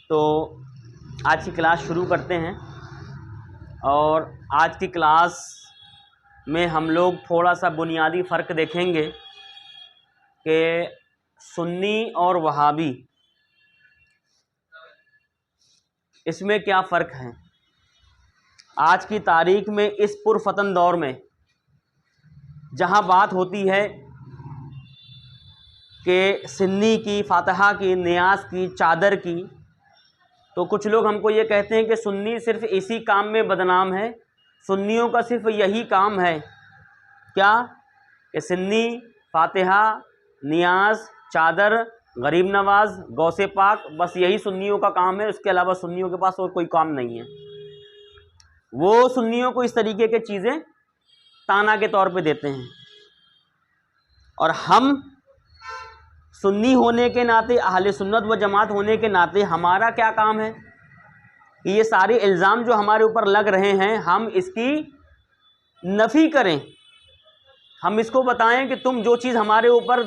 تو آج کی کلاس شروع کرتے ہیں، اور آج کی کلاس میں ہم لوگ تھوڑا سا بنیادی فرق دیکھیں گے کہ سنی اور وہابی اس میں کیا فرق ہے۔ آج کی تاریخ میں اس پرفتن دور میں جہاں بات ہوتی ہے کہ سنی کی، فاتحہ کی، نیاز کی، چادر کی، تو کچھ لوگ ہم کو یہ کہتے ہیں کہ سنی صرف اسی کام میں بدنام ہے، سنیوں کا صرف یہی کام ہے کیا کہ سنی، فاتحہ، نیاز، چادر، غریب نواز، غوث پاک، بس یہی سنیوں کا کام ہے، اس کے علاوہ سنیوں کے پاس اور کوئی کام نہیں ہے۔ وہ سنیوں کو اس طریقے کی چیزیں تانا کے طور پہ دیتے ہیں، اور ہم سنی ہونے کے ناطے، اہل سنت و جماعت ہونے کے ناطے ہمارا کیا کام ہے کہ یہ سارے الزام جو ہمارے اوپر لگ رہے ہیں ہم اس کی نفی کریں، ہم اس کو بتائیں کہ تم جو چیز ہمارے اوپر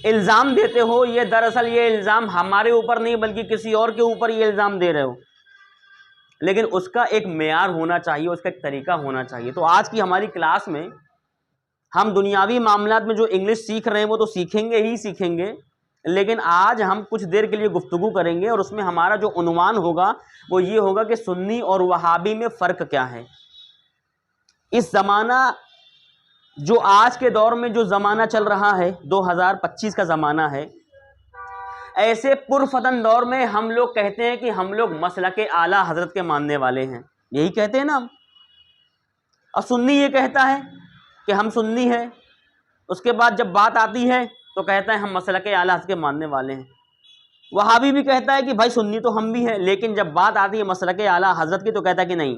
الزام دیتے ہو یہ دراصل یہ الزام ہمارے اوپر نہیں بلکہ کسی اور کے اوپر یہ الزام دے رہے ہو، لیکن اس کا ایک معیار ہونا چاہیے، اس کا ایک طریقہ ہونا چاہیے۔ تو آج کی ہماری کلاس میں ہم دنیاوی معاملات میں جو انگلش سیکھ رہے ہیں وہ تو سیکھیں گے ہی سیکھیں گے، لیکن آج ہم کچھ دیر کے لیے گفتگو کریں گے، اور اس میں ہمارا جو عنوان ہوگا وہ یہ ہوگا کہ سنی اور وہابی میں فرق کیا ہے۔ اس زمانہ جو آج کے دور میں جو زمانہ چل رہا ہے، 2025 کا زمانہ ہے، ایسے پرفتن دور میں ہم لوگ کہتے ہیں کہ ہم لوگ مسلک اعلی حضرت کے ماننے والے ہیں، یہی کہتے ہیں نا ہم، اور سنی یہ کہتا ہے کہ ہم سنی ہیں، اس کے بعد جب بات آتی ہے تو کہتا ہے ہم مسلک اعلی حضرت کے ماننے والے ہیں۔ وہابی بھی کہتا ہے کہ بھائی سنی تو ہم بھی ہیں، لیکن جب بات آتی ہے مسلک اعلی حضرت کی تو کہتا ہے کہ نہیں،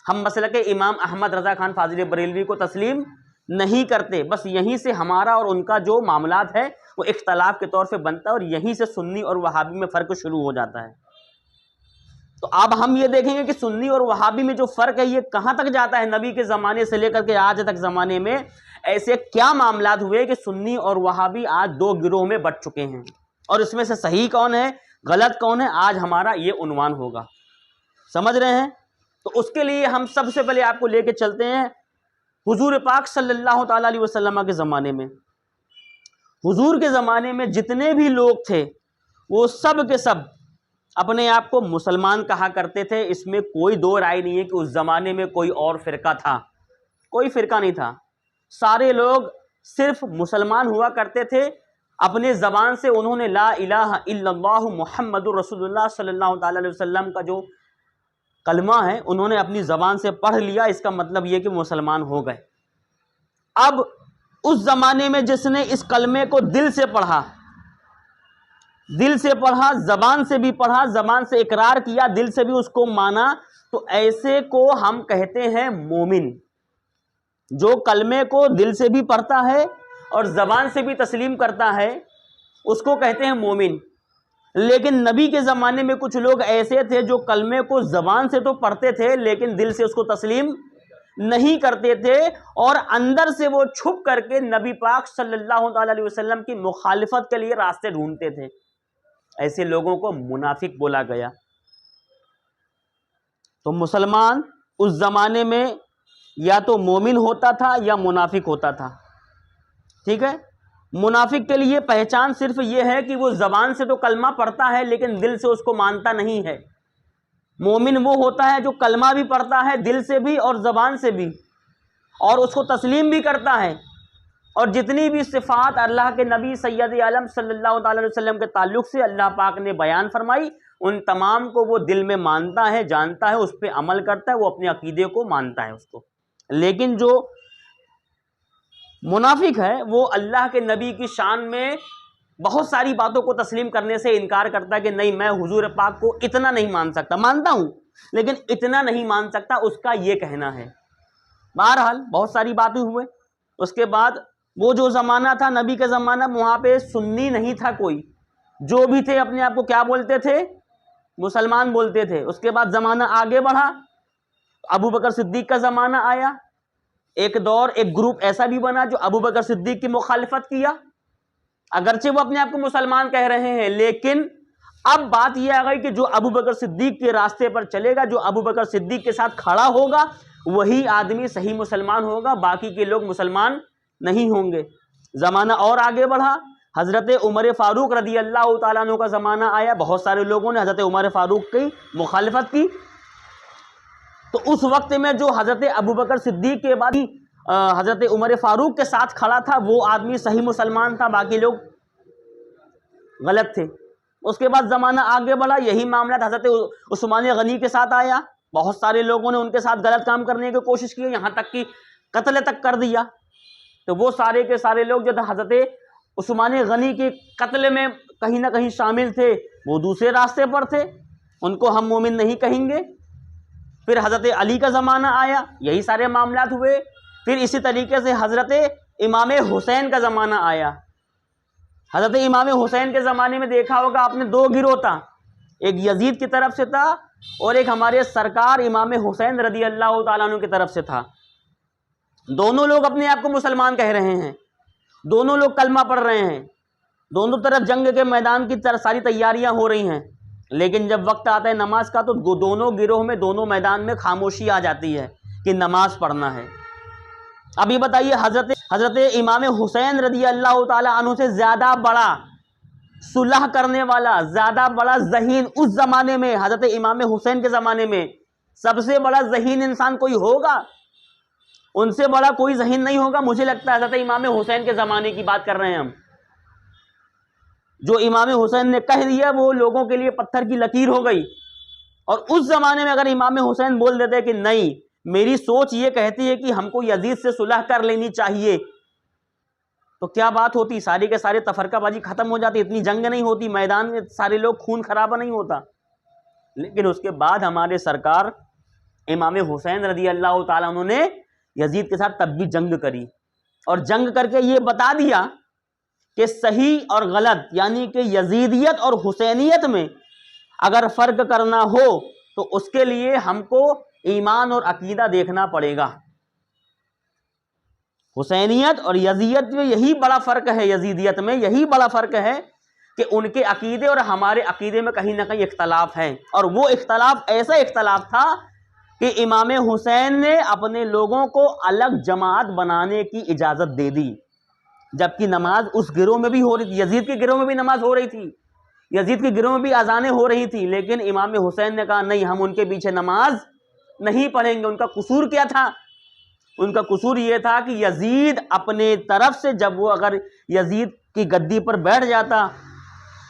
ہم مسلک امام احمد رضا خان فاضل بریلوی کو تسلیم نہیں کرتے، بس یہیں سے ہمارا اور ان کا جو معاملات ہے وہ اختلاف کے طور سے بنتا ہے، اور یہیں سے سنی اور وہابی میں فرق شروع ہو جاتا ہے۔ تو اب ہم یہ دیکھیں گے کہ سنی اور وہابی میں جو فرق ہے یہ کہاں تک جاتا ہے، نبی کے زمانے سے لے کر کے آج تک زمانے میں ایسے کیا معاملات ہوئے کہ سنی اور وہابی آج دو گروہ میں بٹ چکے ہیں، اور اس میں سے صحیح کون ہے، غلط کون ہے، آج ہمارا یہ عنوان ہوگا۔ سمجھ رہے ہیں؟ تو اس کے لیے ہم سب سے پہلے آپ کو لے کے چلتے ہیں حضور پاک صلی اللہ تعالیٰ علیہ وسلم کے زمانے میں۔ حضور کے زمانے میں جتنے بھی لوگ تھے وہ سب کے سب اپنے آپ کو مسلمان کہا کرتے تھے، اس میں کوئی دو رائے نہیں ہے کہ اس زمانے میں کوئی اور فرقہ تھا، کوئی فرقہ نہیں تھا، سارے لوگ صرف مسلمان ہوا کرتے تھے۔ اپنے زبان سے انہوں نے لا الہ الا اللہ محمد رسول اللہ صلی اللہ تعالیٰ علیہ وسلم کا جو کلمہ ہے انہوں نے اپنی زبان سے پڑھ لیا، اس کا مطلب یہ کہ مسلمان ہو گئے۔ اب اس زمانے میں جس نے اس کلمے کو دل سے پڑھا، دل سے پڑھا، زبان سے بھی پڑھا، زبان سے اقرار کیا، دل سے بھی اس کو مانا، تو ایسے کو ہم کہتے ہیں مومن۔ جو کلمے کو دل سے بھی پڑھتا ہے اور زبان سے بھی تسلیم کرتا ہے اس کو کہتے ہیں مومن۔ لیکن نبی کے زمانے میں کچھ لوگ ایسے تھے جو کلمے کو زبان سے تو پڑھتے تھے لیکن دل سے اس کو تسلیم نہیں کرتے تھے، اور اندر سے وہ چھپ کر کے نبی پاک صلی اللہ تعالیٰ علیہ وسلم کی مخالفت کے لیے راستے ڈھونڈتے تھے۔ ایسے لوگوں کو منافق بولا گیا۔ تو مسلمان اس زمانے میں یا تو مومن ہوتا تھا یا منافق ہوتا تھا، ٹھیک ہے؟ منافق کے لیے پہچان صرف یہ ہے کہ وہ زبان سے تو کلمہ پڑھتا ہے لیکن دل سے اس کو مانتا نہیں ہے۔ مومن وہ ہوتا ہے جو کلمہ بھی پڑھتا ہے دل سے بھی اور زبان سے بھی، اور اس کو تسلیم بھی کرتا ہے، اور جتنی بھی صفات اللہ کے نبی سید عالم صلی اللہ تعالی علیہ وسلم کے تعلق سے اللہ پاک نے بیان فرمائی ان تمام کو وہ دل میں مانتا ہے، جانتا ہے، اس پہ عمل کرتا ہے، وہ اپنے عقیدے کو مانتا ہے اس کو۔ لیکن جو منافق ہے وہ اللہ کے نبی کی شان میں بہت ساری باتوں کو تسلیم کرنے سے انکار کرتا ہے کہ نہیں میں حضور پاک کو اتنا نہیں مان سکتا، مانتا ہوں لیکن اتنا نہیں مان سکتا، اس کا یہ کہنا ہے۔ بہرحال بہت ساری باتیں ہوئے، اس کے بعد وہ جو زمانہ تھا نبی کا زمانہ، وہاں پہ سنی نہیں تھا کوئی، جو بھی تھے اپنے آپ کو کیا بولتے تھے، مسلمان بولتے تھے۔ اس کے بعد زمانہ آگے بڑھا، ابو بکر صدیق کا زمانہ آیا، ایک دور ایک گروپ ایسا بھی بنا جو ابو بکر صدیق کی مخالفت کیا، اگرچہ وہ اپنے آپ کو مسلمان کہہ رہے ہیں لیکن اب بات یہ آ گئی کہ جو ابو بکر صدیق کے راستے پر چلے گا، جو ابو بکر صدیق کے ساتھ کھڑا ہوگا، وہی آدمی صحیح مسلمان ہوگا، باقی کے لوگ مسلمان نہیں ہوں گے۔ زمانہ اور آگے بڑھا، حضرت عمر فاروق رضی اللہ تعالیٰ عنہ کا زمانہ آیا، بہت سارے لوگوں نے حضرت عمر فاروق کی مخالفت کی، تو اس وقت میں جو حضرت ابو بکر صدیق کے بعد حضرت عمر فاروق کے ساتھ کھڑا تھا وہ آدمی صحیح مسلمان تھا، باقی لوگ غلط تھے۔ اس کے بعد زمانہ آگے بڑھا، یہی معاملہ حضرت عثمان غنی کے ساتھ آیا، بہت سارے لوگوں نے ان کے ساتھ غلط کام کرنے کی کوشش کی، یہاں تک کہ قتل تک کر دیا۔ تو وہ سارے کے سارے لوگ جو حضرت عثمان غنی کے قتل میں کہیں نہ کہیں شامل تھے، وہ دوسرے راستے پر تھے، ان کو ہم مومن نہیں کہیں گے۔ پھر حضرت علی کا زمانہ آیا، یہی سارے معاملات ہوئے۔ پھر اسی طریقے سے حضرت امام حسین کا زمانہ آیا۔ حضرت امام حسین کے زمانے میں دیکھا ہوگا آپ نے، دو گروہ تھا، ایک یزید کی طرف سے تھا اور ایک ہمارے سرکار امام حسین رضی اللہ تعالیٰ عنہ کی طرف سے تھا۔ دونوں لوگ اپنے آپ کو مسلمان کہہ رہے ہیں، دونوں لوگ کلمہ پڑھ رہے ہیں، دونوں طرف جنگ کے میدان کی ساری تیاریاں ہو رہی ہیں، لیکن جب وقت آتا ہے نماز کا تو دونوں گروہ میں، دونوں میدان میں خاموشی آ جاتی ہے کہ نماز پڑھنا ہے۔ اب یہ بتائیے، حضرت امام حسین رضی اللہ تعالیٰ عنہ سے زیادہ بڑا صلح کرنے والا، زیادہ بڑا ذہین اس زمانے میں، حضرت امام حسین کے زمانے میں سب سے بڑا ذہین انسان کوئی ہوگا؟ ان سے بڑا کوئی ذہین نہیں ہوگا۔ مجھے لگتا ہے حضرت امام حسین کے زمانے کی بات کر رہے ہیں ہم، جو امام حسین نے کہہ دیا وہ لوگوں کے لیے پتھر کی لکیر ہو گئی۔ اور اس زمانے میں اگر امام حسین بول دیتے کہ نہیں، میری سوچ یہ کہتی ہے کہ ہم کو یزید سے صلح کر لینی چاہیے، تو کیا بات ہوتی؟ سارے کے سارے تفرقہ بازی ختم ہو جاتی، اتنی جنگ نہیں ہوتی، میدان میں سارے لوگ خون خرابہ نہیں ہوتا۔ لیکن اس کے بعد ہمارے سرکار امام حسین رضی اللہ تعالیٰ عنہ نے یزید کے ساتھ تب بھی جنگ کری، اور جنگ کر کے یہ بتا دیا کہ صحیح اور غلط، یعنی کہ یزیدیت اور حسینیت میں اگر فرق کرنا ہو تو اس کے لیے ہم کو ایمان اور عقیدہ دیکھنا پڑے گا۔ حسینیت اور یزیدیت میں یہی بڑا فرق ہے، یزیدیت میں یہی بڑا فرق ہے کہ ان کے عقیدے اور ہمارے عقیدے میں کہیں نہ کہیں اختلاف ہے، اور وہ اختلاف ایسا اختلاف تھا کہ امام حسین نے اپنے لوگوں کو الگ جماعت بنانے کی اجازت دے دی، جبکہ نماز اس گروہ میں بھی ہو رہی تھی، یزید کے گروہ میں بھی نماز ہو رہی تھی، یزید کے گروہ میں بھی اذانیں ہو رہی تھی، لیکن امام حسین نے کہا نہیں، ہم ان کے پیچھے نماز نہیں پڑھیں گے۔ ان کا قصور کیا تھا؟ ان کا قصور یہ تھا کہ یزید اپنے طرف سے، جب وہ اگر یزید کی گدی پر بیٹھ جاتا،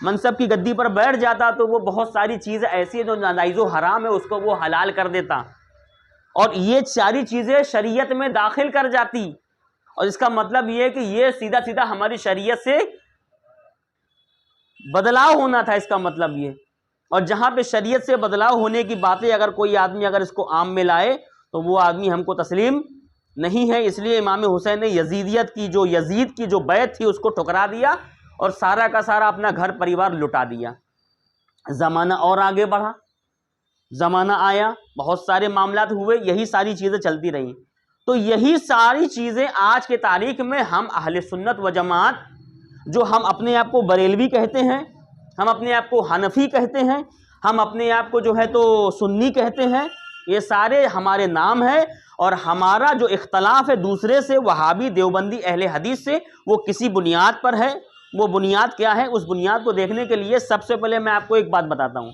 منصب کی گدی پر بیٹھ جاتا، تو وہ بہت ساری چیزیں ایسی ہیں جو ناجائز و حرام ہے اس کو وہ حلال کر دیتا، اور یہ ساری چیزیں شریعت میں داخل کر جاتی، اور اس کا مطلب یہ ہے کہ یہ سیدھا سیدھا ہماری شریعت سے بدلاؤ ہونا تھا، اس کا مطلب یہ۔ اور جہاں پہ شریعت سے بدلاؤ ہونے کی باتیں اگر کوئی آدمی اگر اس کو عام میں لائے تو وہ آدمی ہم کو تسلیم نہیں ہے۔ اس لیے امام حسین نے یزیدیت کی، جو یزید کی جو بیعت تھی، اس کو ٹھکرا دیا اور سارا کا سارا اپنا گھر پریوار لٹا دیا۔ زمانہ اور آگے بڑھا، زمانہ آیا، بہت سارے معاملات ہوئے، یہی ساری چیزیں چلتی رہیں۔ تو یہی ساری چیزیں آج کے تاریخ میں ہم اہل سنت و جماعت، جو ہم اپنے آپ کو بریلوی کہتے ہیں، ہم اپنے آپ کو حنفی کہتے ہیں، ہم اپنے آپ کو جو ہے تو سنی کہتے ہیں، یہ سارے ہمارے نام ہیں، اور ہمارا جو اختلاف ہے دوسرے سے، وہابی، دیوبندی، اہل حدیث سے، وہ کسی بنیاد پر ہے۔ وہ بنیاد کیا ہے؟ اس بنیاد کو دیکھنے کے لیے سب سے پہلے میں آپ کو ایک بات بتاتا ہوں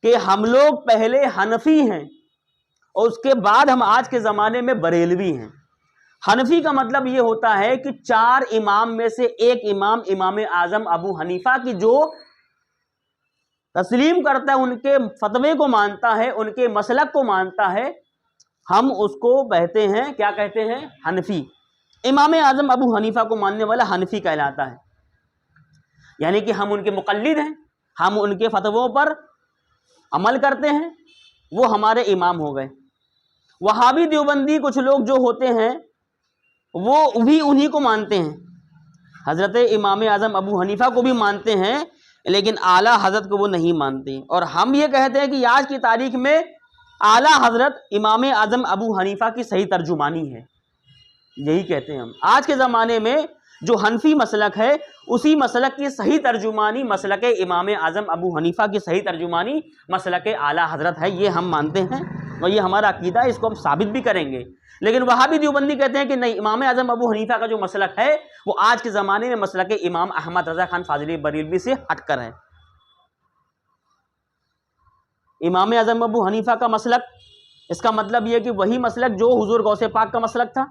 کہ ہم لوگ پہلے حنفی ہیں اور اس کے بعد ہم آج کے زمانے میں بریلوی ہیں۔ حنفی کا مطلب یہ ہوتا ہے کہ 4 امام میں سے ایک امام، امام اعظم ابو حنیفہ کی جو تسلیم کرتا ہے، ان کے فتوے کو مانتا ہے، ان کے مسلک کو مانتا ہے، ہم اس کو کہتے ہیں، کیا کہتے ہیں؟ حنفی۔ امام اعظم ابو حنیفہ کو ماننے والا حنفی کہلاتا ہے، یعنی کہ ہم ان کے مقلد ہیں، ہم ان کے فتووں پر عمل کرتے ہیں، وہ ہمارے امام ہو گئے۔ وہابی دیوبندی کچھ لوگ جو ہوتے ہیں وہ بھی انہی کو مانتے ہیں، حضرت امام اعظم ابو حنیفہ کو بھی مانتے ہیں، لیکن اعلیٰ حضرت کو وہ نہیں مانتے، اور ہم یہ کہتے ہیں کہ آج کی تاریخ میں اعلیٰ حضرت امام اعظم ابو حنیفہ کی صحیح ترجمانی ہے، یہی کہتے ہیں ہم۔ آج کے زمانے میں جو حنفی مسلک ہے اسی مسلک کی صحیح ترجمانی مسلک امام اعظم ابو حنیفہ کی صحیح ترجمانی مسلک اعلیٰ حضرت ہے، یہ ہم مانتے ہیں اور یہ ہمارا عقیدہ ہے، اس کو ہم ثابت بھی کریں گے۔ لیکن وہابی دیوبندی کہتے ہیں کہ نہیں، امام اعظم ابو حنیفہ کا جو مسلک ہے وہ آج کے زمانے میں مسلک امام احمد رضا خان فاضلی بریلوی سے ہٹ کر ہے۔ امام اعظم ابو حنیفہ کا مسلک، اس کا مطلب یہ کہ وہی مسلک جو حضور غوث پاک کا مسلک تھا،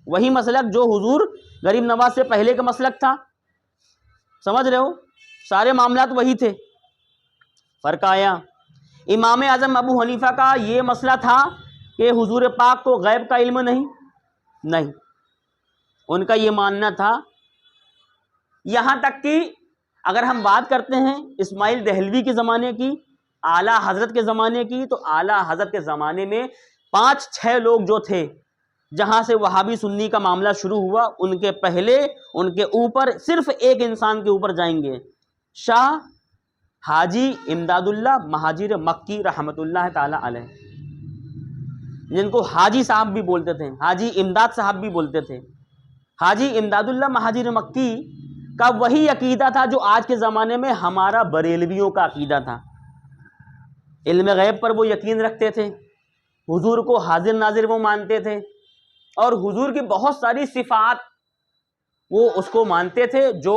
وہی مسلک جو حضور غریب نواز سے پہلے کا مسلک تھا، سمجھ رہے ہو، سارے معاملات وہی تھے۔ فرق آیا۔ امام اعظم ابو حنیفہ کا یہ مسئلہ تھا کہ حضور پاک کو غیب کا علم نہیں، ان کا یہ ماننا تھا۔ یہاں تک کہ اگر ہم بات کرتے ہیں اسماعیل دہلوی کے زمانے کی، اعلیٰ حضرت کے زمانے کی، تو اعلیٰ حضرت کے زمانے میں 5-6 لوگ جو تھے، جہاں سے وہابی سنی کا معاملہ شروع ہوا، ان کے پہلے ان کے اوپر صرف ایک انسان کے اوپر جائیں گے، شاہ حاجی امداد اللہ مہاجر مکی رحمۃ اللہ تعالی علیہ، جن کو حاجی صاحب بھی بولتے تھے، حاجی امداد صاحب بھی بولتے تھے۔ حاجی امداد اللہ مہاجر مکی کا وہی عقیدہ تھا جو آج کے زمانے میں ہمارا بریلویوں کا عقیدہ تھا۔ علم غیب پر وہ یقین رکھتے تھے، حضور کو حاضر ناظر وہ مانتے تھے، اور حضور کی بہت ساری صفات وہ اس کو مانتے تھے، جو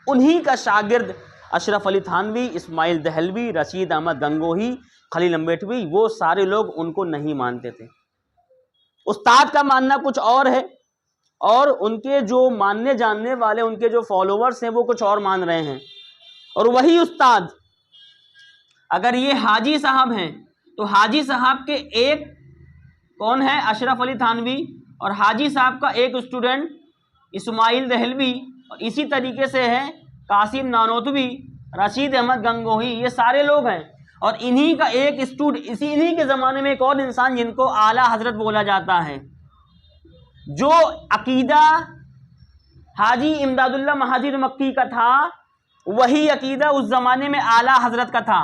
انہی کا شاگرد اشرف علی تھانوی، اسماعیل دہلوی، رشید احمد گنگوہی، خلیل امبیٹوی، وہ سارے لوگ ان کو نہیں مانتے تھے۔ استاد کا ماننا کچھ اور ہے، اور ان کے جو ماننے جاننے والے، ان کے جو فالوورز ہیں، وہ کچھ اور مان رہے ہیں۔ اور وہی استاد اگر یہ حاجی صاحب ہیں تو حاجی صاحب کے ایک کون ہے؟ اشرف علی تھانوی، اور حاجی صاحب کا ایک اسٹوڈنٹ اسماعیل دہلوی، اور اسی طریقے سے ہے قاسم نانوتوی، رشید احمد گنگوہی، یہ سارے لوگ ہیں۔ اور انہی کا ایک انہی کے زمانے میں ایک اور انسان جن کو اعلیٰ حضرت بولا جاتا ہے، جو عقیدہ حاجی امداد اللہ مہاجر مکی کا تھا، وہی عقیدہ اس زمانے میں اعلیٰ حضرت کا تھا۔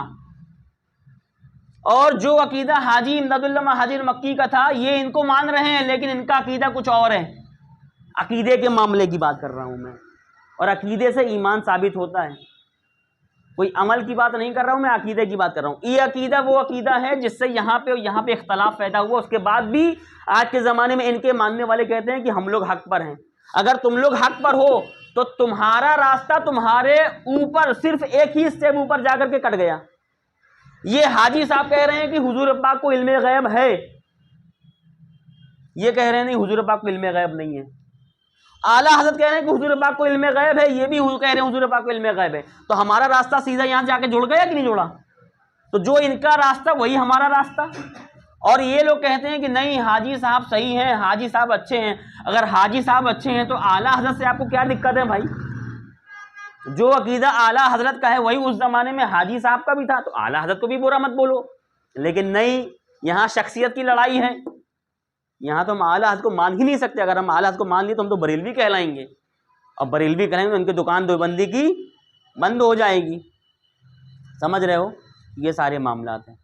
اور جو عقیدہ حاجی امداد اللہ مہاجر مکی کا تھا، یہ ان کو مان رہے ہیں، لیکن ان کا عقیدہ کچھ اور ہے۔ عقیدے کے معاملے کی بات کر رہا ہوں میں، اور عقیدے سے ایمان ثابت ہوتا ہے، کوئی عمل کی بات نہیں کر رہا ہوں میں، عقیدے کی بات کر رہا ہوں۔ یہ عقیدہ وہ عقیدہ ہے جس سے یہاں پہ اختلاف پیدا ہوا، اس کے بعد بھی آج کے زمانے میں ان کے ماننے والے کہتے ہیں کہ ہم لوگ حق پر ہیں۔ اگر تم لوگ حق پر ہو تو تمہارا راستہ تمہارے اوپر صرف ایک ہی اسٹیپ اوپر جا کر کے کٹ گیا۔ یہ حاجی صاحب کہہ رہے ہیں کہ حضور پاک کو علم غیب ہے، یہ کہہ رہے ہیں نہیں، حضور پاک کو علم غیب نہیں ہے۔ اعلیٰ حضرت کہہ رہے ہیں کہ حضور پاک کو علم غیب ہے، یہ بھی کہہ رہے ہیں حضور پاک کو علم غیب ہے۔ تو ہمارا راستہ سیدھا یہاں جا کے جڑ گیا کہ نہیں جڑا؟ تو جو ان کا راستہ وہی ہمارا راستہ۔ اور یہ لوگ کہتے ہیں کہ نہیں، حاجی صاحب صحیح ہیں، حاجی صاحب اچھے ہیں۔ اگر حاجی صاحب اچھے ہیں تو اعلیٰ حضرت سے آپ کو کیا دقت ہے بھائی؟ جو عقیدہ اعلیٰ حضرت کا ہے وہی اس زمانے میں حاجی صاحب کا بھی تھا، تو اعلیٰ حضرت کو بھی برا مت بولو۔ لیکن نہیں، یہاں شخصیت کی لڑائی ہے، یہاں تو ہم اعلیٰ حضرت کو مان ہی نہیں سکتے۔ اگر ہم اعلیٰ حضرت کو مان لیے تو ہم تو بریلوی کہلائیں گے، اور بریلوی کہیں گے تو ان کی دکان دیوبندی کی بند ہو جائے گی۔ سمجھ رہے ہو؟ یہ سارے معاملات ہیں۔